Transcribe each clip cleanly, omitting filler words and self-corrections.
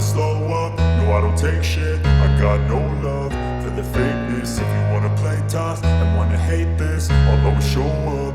slow up, no I don't take shit. I got no love for the fakeness. If you wanna play tough and wanna hate this, I'll always show up.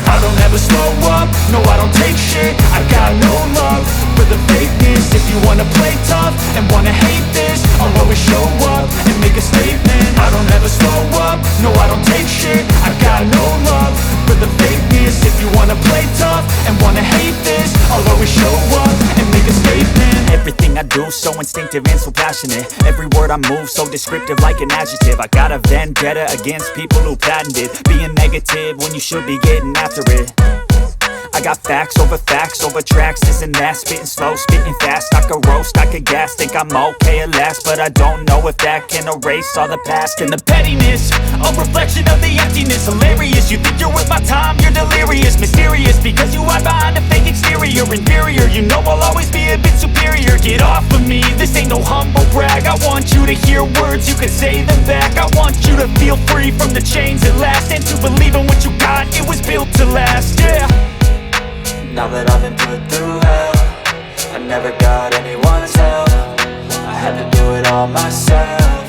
I don't ever slow up, no I don't take shit. I got no love for the fakeness. If you wanna play tough and wanna hate this, I'll always show up and make a statement. I don't ever slow up, no I don't take shit. I got no love for the fakeness. If you wanna play tough and wanna hate this, I'll always show up and make a statement. Everything I do so instinctive and so passionate. Every word I move so descriptive like an adjective. I got a vendetta against people who patented being negative when you should be getting after it. I got facts over tracks, this and that. Spitting slow, spitting fast, I could roast, I could gas. Think I'm okay at last, but I don't know if that can erase all the past. And the pettiness, a reflection of the emptiness. Hilarious, you think you're worth my time, you're delirious. Mysterious, because you hide behind a fake exterior. Inferior, you know I'll always be a bit superior. Get off of me, this ain't no humble brag. I want you to hear words, you can say them back. I want you to feel free from the chains at last, and to believe in what you got, it was built to last, yeah. Now that I've been put through hell, I never got anyone's help. I had to do it all myself.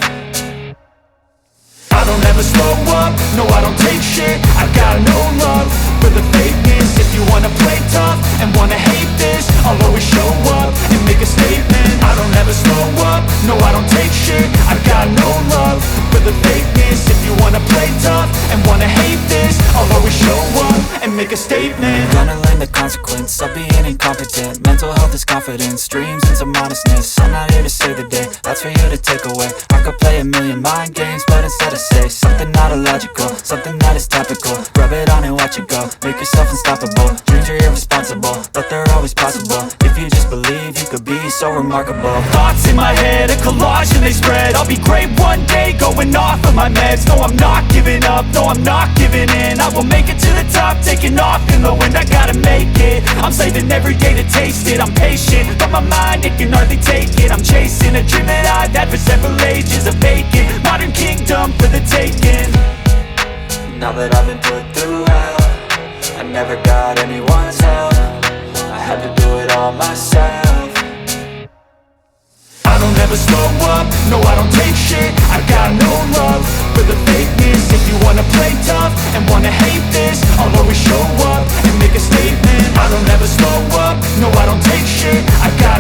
I don't ever slow up, no I don't take shit. I got no love for the fakeness. If you wanna play tough and wanna hate this, I'll always show up and make a statement. I don't ever slow up, no I don't take shit. I got no love for the fakeness. If you wanna play tough and wanna hate this, I'll always show up and make a statement. Gonna learn the consequence of being incompetent. Mental health is confidence, dreams and some honestness. I'm not here to save the day, that's for you to take away. I could play a million mind games, but instead I say something not illogical, something that is topical. Rub it on and watch it go, make yourself unstoppable. Dreams are irresponsible, but they're always possible. If you just believe, you could be so remarkable. Thoughts in my head, a collage and they spread. I'll be great one day, going off of my meds. No, I'm not giving up, no, I'm not giving in. I will make it to the top, taking off in the wind. I gotta make it, I'm saving every day to taste it. I'm patient, but my mind, it can hardly take it. I'm chasing a dream that I've had for several ages. A vacant, modern kingdom for the taking. Now that I've been put through hell, I never got anyone's help. I had to do it all myself. I don't ever slow up, no I don't take shit. I got no love for the fakeness. If you wanna play tough and wanna hate this, I'll always show up and make a statement. I don't ever slow up, no I don't take shit. I got